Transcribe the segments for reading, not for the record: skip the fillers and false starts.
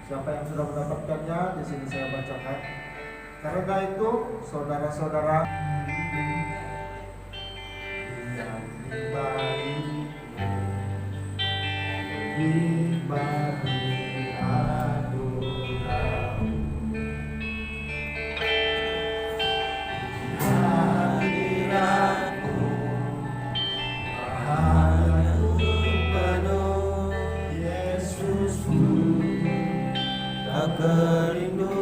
Siapa yang sudah mendapatkannya, di sini saya bacakan. Karena itu, saudara-saudara yang baik, diberi anugerah, hadiratmu bahagiaku penuh, Yesusku, tak kerinduanku.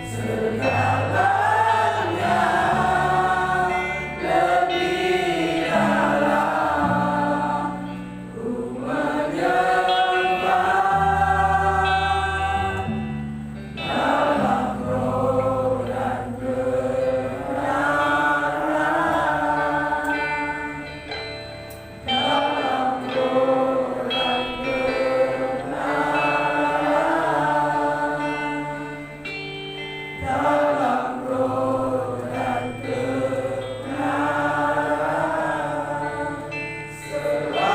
Segala dalam roh dan kebenaran selamanya.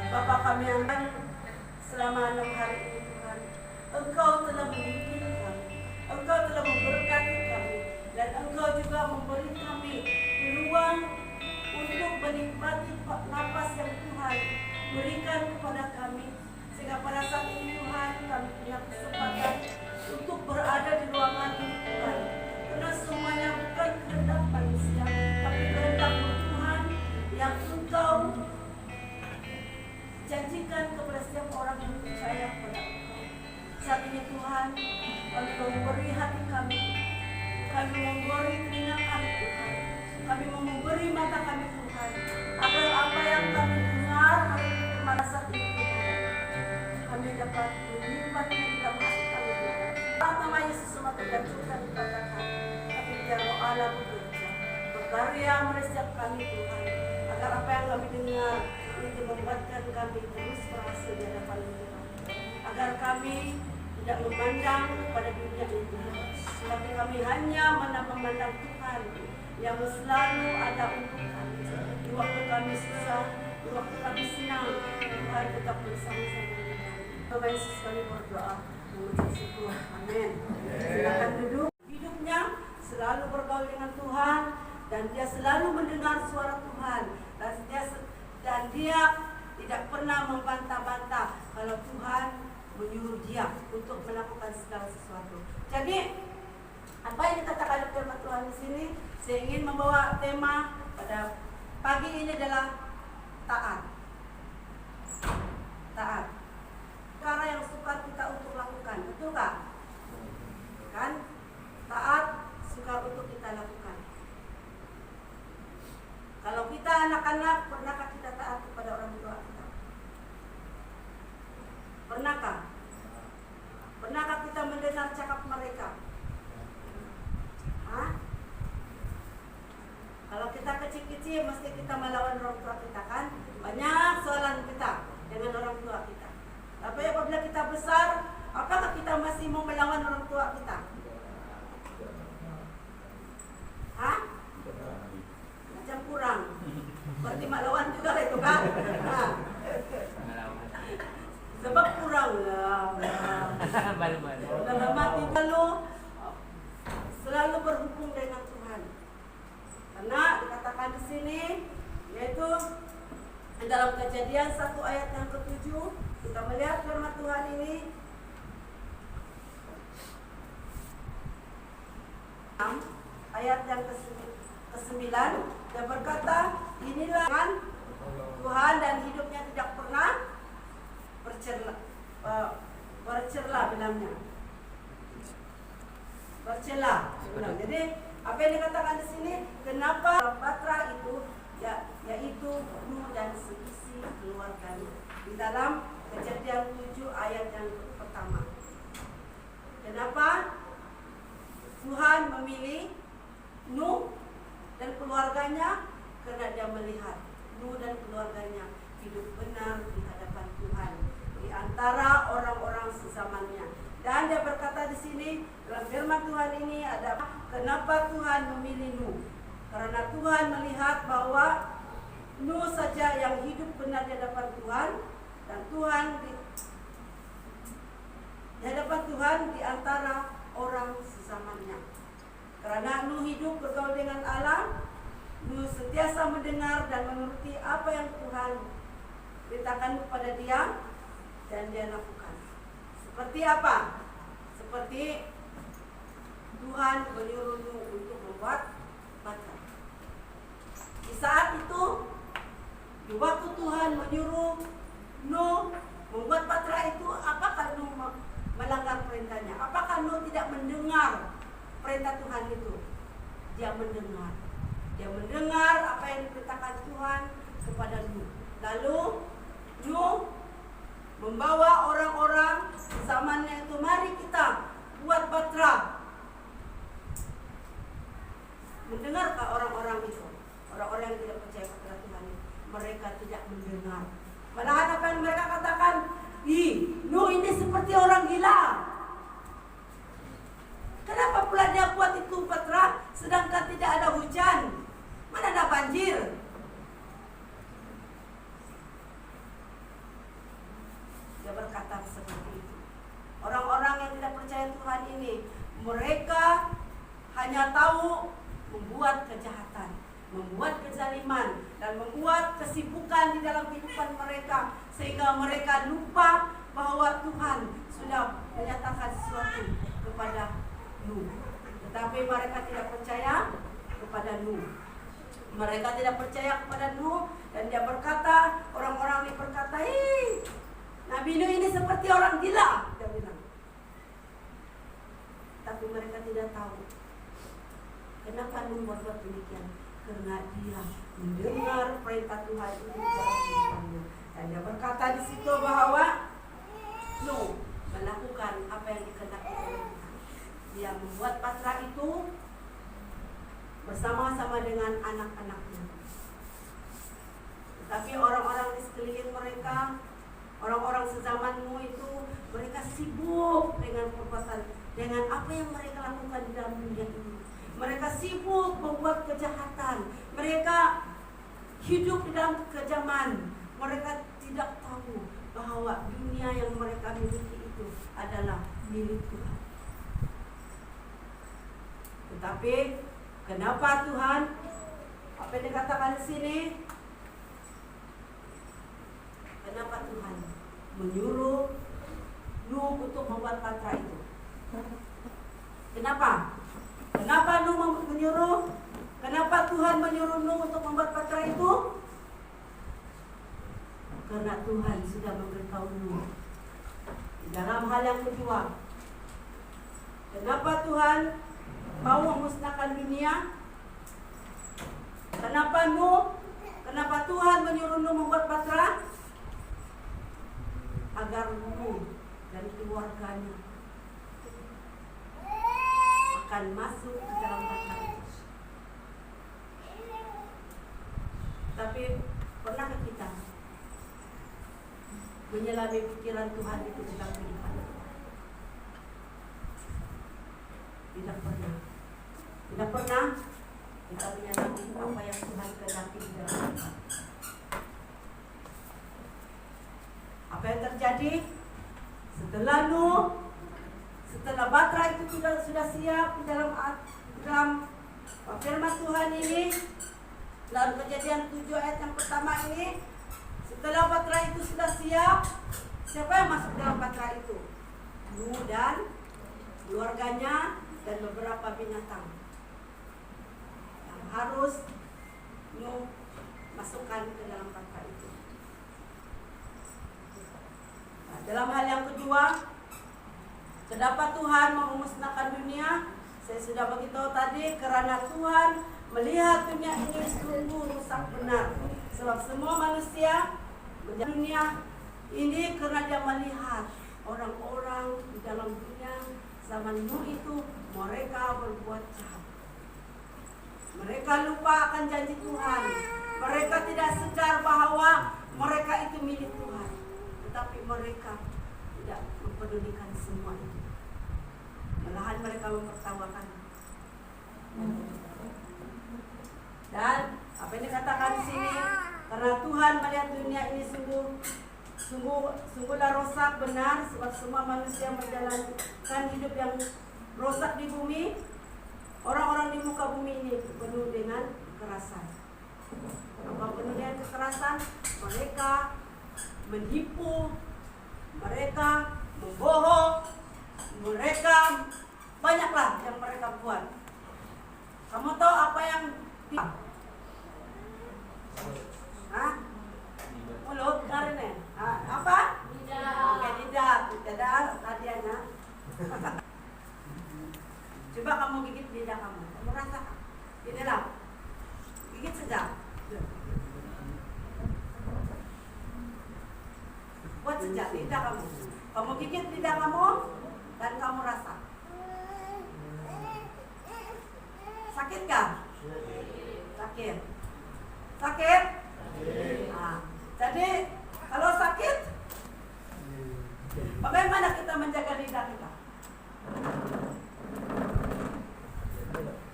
Bapa kami yang selama 6 hari ini Tuhan, Engkau telah memimpin kami, Engkau telah memberkati kami, dan Engkau juga memberi kami peluang untuk menikmati napas yang Tuhan berikan kepada kami, sehingga pada saat ini Tuhan kami punya kesempatan untuk berada di ruangan ini Tuhan, karena semuanya bukan kehendak manusia, tapi kehendak Tuhan yang Engkau janjikan kepada setiap orang yang percaya kepada Engkau. Saat ini Tuhan, kami memberi hati kami memberi telinga kami Tuhan, kami memberi mata kami Tuhan, agar apa yang kami dengar pada saat ini Tuhan, kami dapat menikmati dalam hati kami Tuhan. Nama Yesus semua tergantung dikatakan, tapi biar Roh Allah bekerja, berkarya melalui setiap kami Tuhan, agar apa yang kami dengar itu membuatkan kami terus berhasil di hadapan Tuhan, agar kami tidak memandang pada dunia ini, tapi kami hanya memandang Tuhan yang selalu ada untuk kami. Di waktu kami susah, di waktu kami senang, Tuhan tetap bersama-sama dengan kami. Tuhan Yesus kami berdoa, mengucap syukur. Amin. Silakan duduk. Hidupnya selalu bergaul dengan Tuhan, dan dia selalu mendengar suara Tuhan, dan dia tidak pernah membantah-bantah kalau Tuhan menyuruh dia untuk melakukan segala sesuatu. Jadi apa yang dikatakan oleh firman Tuhan di sini, saya ingin membawa tema pada pagi ini adalah taat. Taat. Cara yang sukar kita untuk lakukan, betul tak? Kan? Taat sukar untuk kita lakukan. Kalau kita anak-anak, pernahkah kita taat kepada orang tua kita? Pernahkah? Pernahkah kita mendengar cakap mereka? Hah? Kalau kita kecil-kecil, mesti kita melawan orang tua kita kan? Banyak soalan kita dengan orang tua kita. Tapi apabila kita besar, apakah kita masih mau melawan orang tua kita? Hah? Macam kurang. Berarti melawan juga itu kan? Nah. Sebab kurang lah. Dalam hati selalu berhubung dengan Tuhan. Karena dikatakan di sini, yaitu dalam Kejadian 1 ayat yang ke-7, kita melihat firman Tuhan ini. Ayat yang ke-9, dia berkata, inilah Tuhan dan hidupnya tidak pernah bercela bilangnya. Bercela. Jadi apa yang dikatakan di sini, kenapa Batra itu yaitu Nuh dan seisi keluarganya. Di dalam Kejadian 7 ayat yang pertama. Kenapa Tuhan memilih Nuh dan keluarganya? Karena dia melihat Nuh dan keluarganya hidup benar di hadapan Tuhan di antara orang-orang sezamannya. Dan dia berkata di sini dalam firman Tuhan ini ada kenapa Tuhan memilih Nuh? Karena Tuhan melihat bahwa Nuh saja yang hidup benar di hadapan Tuhan, dan Tuhan di hadapan Tuhan di antara orang sezamannya. Karena Nuh hidup bergaul dengan Allah, Nuh sentiasa mendengar dan menuruti apa yang Tuhan beritakan kepada dia, dan dia lakukan. Seperti apa? Seperti Tuhan menyuruh Nuh untuk membuat bata. Di saat itu, di waktu Tuhan menyuruh Nuh membuat bata itu, apakah Nuh melanggar perintahnya? Apakah Nuh tidak mendengar perintah Tuhan itu? Dia mendengar. Dia mendengar apa yang diperintahkan Tuhan kepada Nuh. Lalu Nuh membawa orang-orang zamannya itu, mari kita buat batra. Mendengarkah orang-orang itu? Orang-orang yang tidak percaya kepada Tuhan itu, mereka tidak mendengar. Malahan apa yang mereka katakan, Nuh ini seperti orang gila. mereka hanya tahu membuat kejahatan, membuat kezaliman, dan membuat kesibukan di dalam kehidupan mereka, sehingga mereka lupa bahwa Tuhan sudah menyatakan sesuatu kepada Nuh. Tetapi mereka tidak percaya kepada Nuh. Mereka tidak percaya kepada Nuh, dan dia berkata, orang-orang ini berkata, Nabi Nuh ini seperti orang gila, dia bilang. Tapi mereka tidak tahu kenapa Nuh berbuat demikian. Karena dia mendengar perintah Tuhan itu dalam kehidupannya. Dan dia berkata di situ bahwa Nuh melakukan apa yang dikehendaki oleh Tuhan. Dia membuat Batra itu bersama-sama dengan anak-anaknya. Tetapi orang-orang di sekeliling mereka, orang-orang sezaman Nuh itu, mereka sibuk dengan perbuatan, dengan apa yang mereka lakukan di dalam dunia ini. Mereka sibuk membuat kejahatan. Mereka hidup di dalam kekejaman. Mereka tidak tahu bahwa dunia yang mereka miliki itu adalah milik Tuhan. Tetapi kenapa Tuhan, apa yang dikatakan di sini? Kenapa Tuhan menyuruh Nuh untuk membuat Batra itu? Kenapa? Kenapa Nuh menyuruh? Kenapa Tuhan menyuruh Nuh untuk membuat Batra itu? Karena Tuhan sudah memberitahu Nuh. Dalam hal yang kedua, kenapa Tuhan mau memusnahkan dunia? Kenapa Tuhan menyuruh Nuh membuat Batra? Agar Nuh dan keluarganya akan masuk ke dalam Batra itu. Tapi pernahkah kita menyelami pikiran Tuhan itu dalam kehidupan kita? Tidak pernah. Tidak pernah kita menyadari apa yang Tuhan kehendaki di dalam kita. Apa yang terjadi setelah Batra itu sudah siap di dalam firman Tuhan ini, dalam Kejadian 7 ayat yang pertama ini, setelah Batra itu sudah siap, siapa yang masuk dalam Batra itu? Nuh dan keluarganya dan beberapa binatang yang harus Nuh masukkan ke dalam Batra itu. Nah, dalam hal yang kedua, kenapa Tuhan mau memusnahkan dunia? Saya sudah beritahu tadi, karena Tuhan melihat dunia ini sungguh rusak benar. Sebab semua manusia menjadi dunia ini karena dia melihat orang-orang di dalam dunia zaman Nuh itu, mereka berbuat jahat. Mereka lupa akan janji Tuhan. Mereka tidak sadar bahwa mereka itu milik Tuhan. Tetapi mereka tidak mempedulikan semua itu. Malahan mereka mempertawakan. Dan apa yang dikatakan di sini, karena Tuhan melihat dunia ini sungguhlah rosak benar, sebab semua manusia menjalankan hidup yang rosak di bumi. Orang-orang di muka bumi ini penuh dengan kekerasan. Apa penuh dengan kekerasan? Mereka menipu, mereka membohong, mereka banyaklah yang mereka buat. Kamu tahu apa yang mulut karena apa? Lidah. Lidah tadinya. Coba kamu gigit lidah kamu rasakan. Inilah, gigit saja. Buat saja lidah kamu. Kamu gigit lidah kamu dan kamu rasa. Sakit gak? Sakit. Sakit? Nah, jadi kalau sakit, bagaimana kita menjaga lidah kita?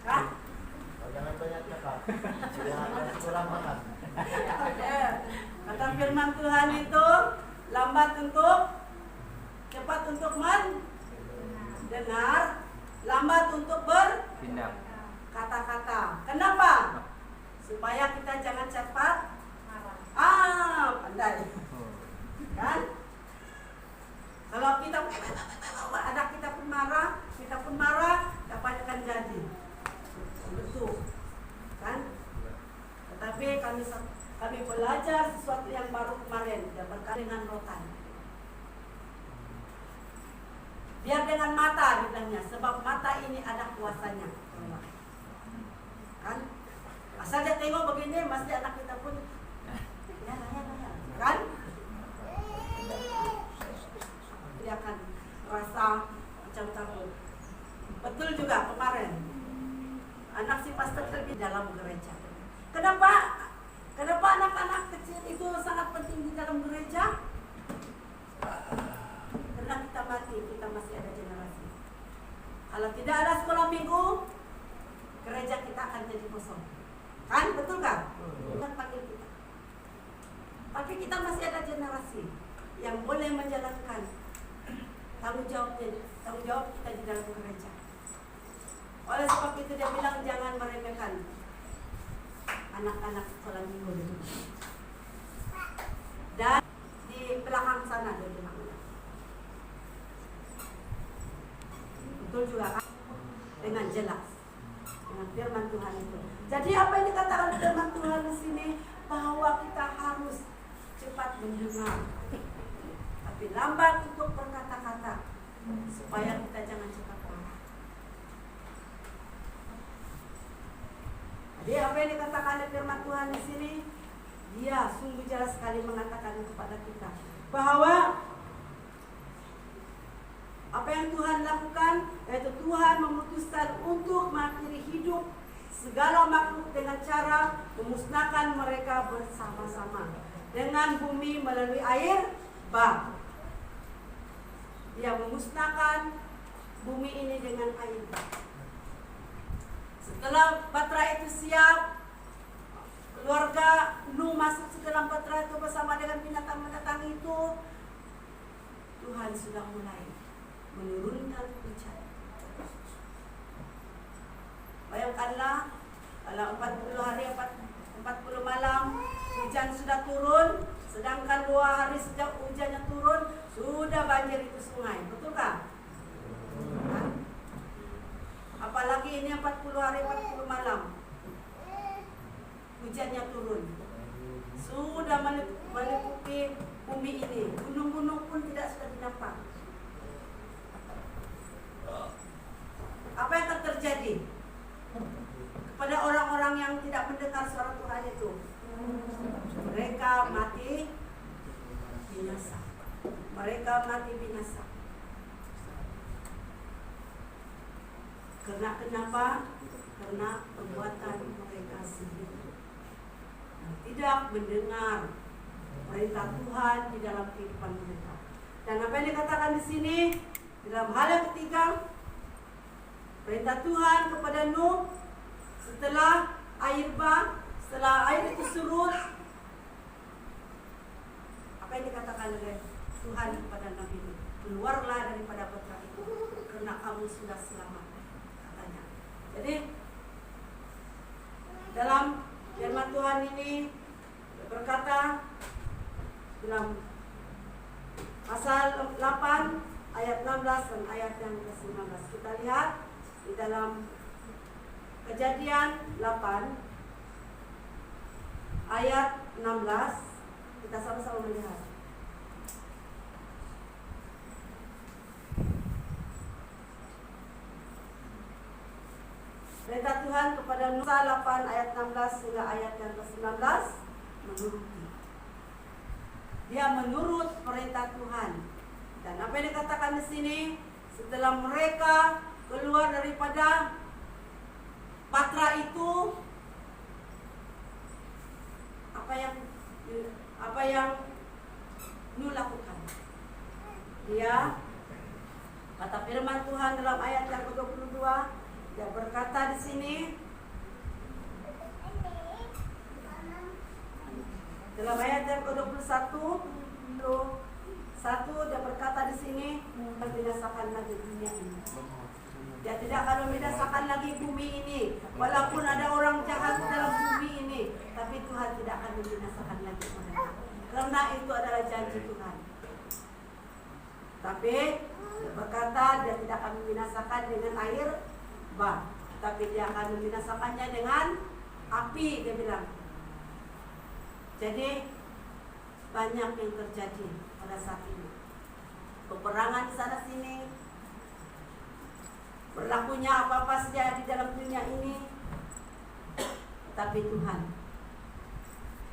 Hah? Jangan banyak cakap. Jangan kurang makan. Kata firman Tuhan itu lambat untuk cepat untuk mendengar, lambat supaya kita jangan cepat marah. Pandai. Kan? Kalau kita anak kita pun marah, dapat akan jadi. Betul. Kan? Tetapi kami belajar sesuatu yang baru kemarin, ya, berkaitan dengan rotan. Biar dengan mata dibilangnya, sebab mata ini ada kuasanya. Kan? Asal dia tengok begini, mesti anak kita pun ya. Kan? Dia akan rasa macam takut. Betul juga kemarin anak si pastor terlebih dalam gereja. Kenapa anak-anak kecil itu sangat penting di dalam gereja? Karena kita mati, kita masih ada generasi. Kalau tidak ada sekolah minggu, gereja kita akan jadi kosong. Kan? Betul kan? Tuhan panggil kita. Tapi kita masih ada generasi yang boleh menjalankan tanggung jawab kita di dalam gereja. Oleh sebab itu dia bilang jangan meremehkan anak-anak sekolah minggu. Dan di belakang sana dia bilang. Betul juga kan? Dengan jelas. Dengan firman Tuhan itu. Jadi apa yang dikatakan firman Tuhan di sini, bahwa kita harus cepat mendengar, tapi lambat untuk berkata-kata, supaya kita jangan cepat marah. Jadi apa yang dikatakan oleh firman Tuhan di sini, dia sungguh jelas sekali mengatakan kepada kita bahwa apa yang Tuhan lakukan, yaitu Tuhan memutuskan untuk mengakhiri hidup segala makhluk dengan cara memusnahkan mereka bersama-sama dengan bumi melalui air bah. Dia memusnahkan bumi ini dengan air bah. Setelah Batra itu siap, keluarga Nuh masuk ke dalam Batra itu bersama dengan binatang-binatang itu, Tuhan sudah mulai menurunkan hujan. Bayangkanlah, kalau 40 hari 40 malam hujan sudah turun, sedangkan 2 hari sejak hujannya turun sudah banjir itu sungai, betul kan? Apalagi ini 40 hari 40 malam hujannya turun, sudah meliputi bumi ini, gunung-gunung pun tidak sudah dinampak. Apa yang akan terjadi kepada orang-orang yang tidak mendengar suara Tuhan itu? Mereka mati binasa. Mereka mati binasa. Karena kenapa? Karena perbuatan mereka sendiri. Tidak mendengar perintah Tuhan di dalam kehidupan mereka. Dan apa yang dikatakan di sini dalam hal yang ketiga, perintah Tuhan kepada Nuh setelah air bah, setelah air itu surut, apa yang dikatakan oleh Tuhan kepada Nabi Nuh? Keluarlah daripada Batra itu, karena kamu sudah selamat, katanya. Jadi dalam firman Tuhan ini berkata dalam pasal 8 ayat 16 dan ayat yang ke-19. Kita lihat di dalam Kejadian 8 ayat 16, kita sama-sama melihat. Perintah Tuhan kepada Nuh 8 ayat 16 hingga ayat yang ke-19 menuruti. Dia menurut perintah Tuhan. Dan apa yang dikatakan di sini, setelah mereka keluar daripada Batra itu, apa yang Nuh lakukan? Dia, kata firman Tuhan dalam ayat yang ke-22, dia berkata di sini, dalam ayat yang ke-21, dia berkata di sini, membinasakanlah dunia ini. Dia tidak akan membinasakan lagi bumi ini. Walaupun ada orang jahat dalam bumi ini, tapi Tuhan tidak akan membinasakan lagi mereka. Karena itu adalah janji Tuhan. Tapi dia berkata dia tidak akan membinasakan dengan air bah, tapi dia akan membinasakannya dengan api, dia bilang. Jadi banyak yang terjadi pada saat ini. Peperangan di sana sini, berlakunya apa-apa saja di dalam dunia ini, tapi Tuhan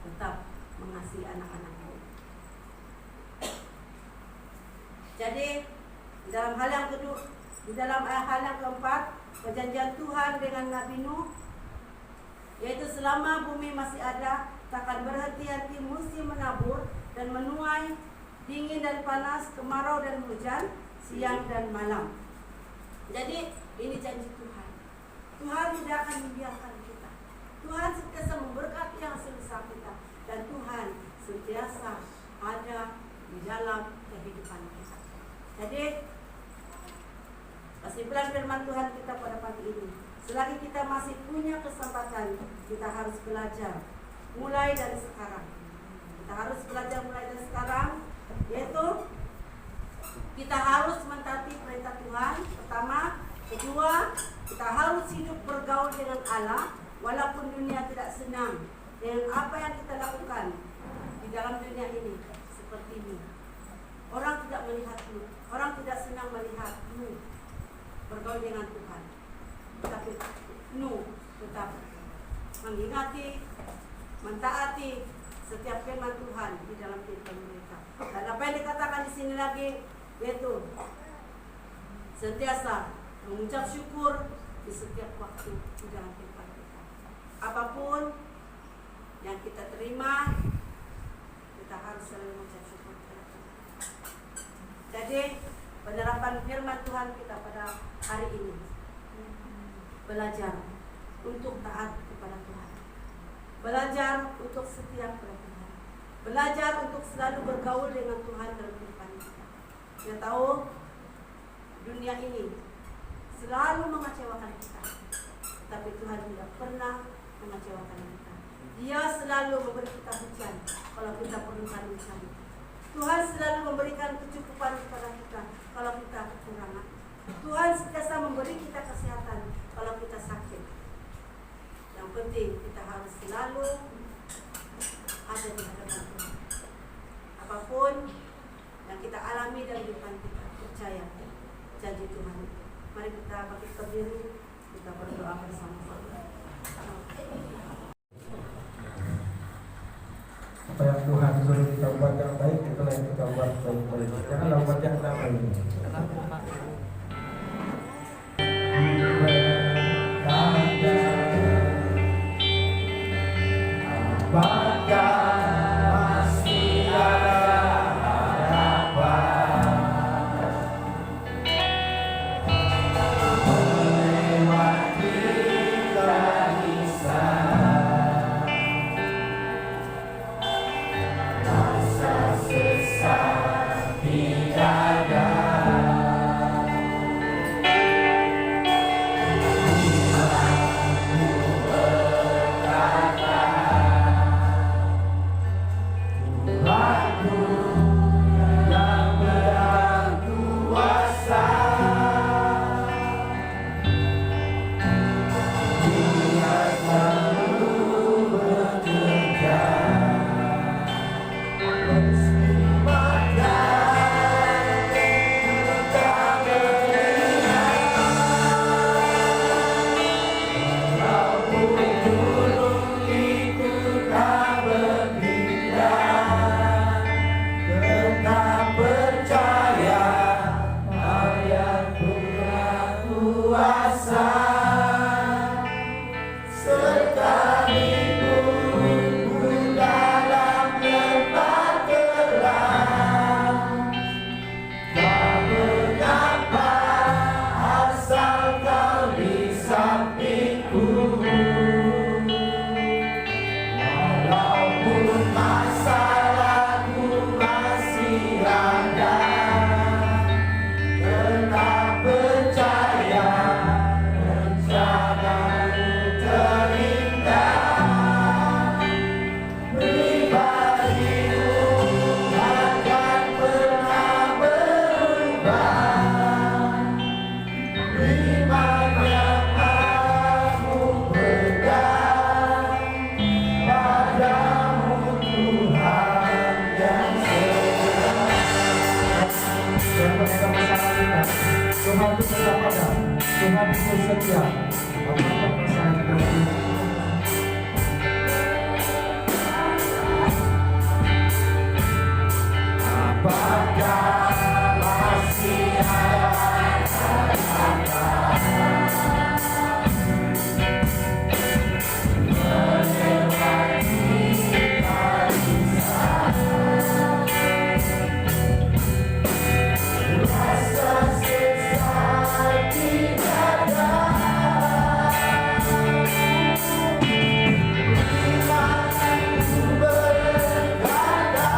tetap mengasihi anak-anaknya. Jadi di dalam hal yang kedua, di dalam hal yang keempat, perjanjian Tuhan dengan Nabi Nuh, yaitu selama bumi masih ada, takkan berhenti-henti musim menabur dan menuai, dingin dan panas, kemarau dan hujan, siang dan malam. Jadi ini janji Tuhan. Tuhan tidak akan membiarkan kita. Tuhan sentiasa memberkati yang sebesar kita, dan Tuhan sentiasa ada di dalam kehidupan kita. Jadi kesimpulan firman Tuhan kita pada pagi ini, selagi kita masih punya kesempatan, kita harus belajar mulai dari sekarang. Kita harus belajar mulai dari sekarang, yaitu kita harus mentaati perintah Tuhan, pertama. Kedua, kita harus hidup bergaul dengan Allah, walaupun dunia tidak senang dengan apa yang kita lakukan di dalam dunia ini. Seperti ini, orang tidak melihatmu, orang tidak senang melihatmu bergaul dengan Tuhan, tapi Nuh tetap mengingati, mentaati setiap firman Tuhan di dalam kehidupan mereka. Dan apa yang dikatakan di sini lagi, yaitu sentiasa mengucap syukur di setiap waktu di dalam kehidupan kita. Apapun yang kita terima, kita harus selalu mengucap syukur kepada Tuhan. Jadi penerapan firman Tuhan kita pada hari ini, belajar untuk taat kepada Tuhan, belajar untuk setia kepada Tuhan, belajar untuk selalu bergaul dengan Tuhan dalam kehidupan kita. Kita tahu dunia ini selalu mengecewakan kita, tapi Tuhan tidak pernah mengecewakan kita. Dia selalu memberi kita hujan kalau kita perlukan hujan. Tuhan selalu memberikan kecukupan kepada kita kalau kita kekurangan. Tuhan sentiasa memberi kita kesehatan kalau kita sakit. Yang penting kita harus selalu ada di hadapan Tuhan. Apapun yang kita alami dalam kehidupan kita, percaya janji Tuhan itu. Mari kita bangkit berdiri, kita berdoa bersama-sama. Apa yang Tuhan suruh kita buat yang baik, itulah yang kita buat baik-baik. Janganlah buat yang tidak baik. Tidak ada Iman yang aku pegang padamu Tuhan yang setia. Dan ketika masalah kita, Tuhan itu bersabar, Tuhan itu setia. Apapun masalah kita ini, apakah masih ada rasa sesat di dada? Imanku berkata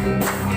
Thank you.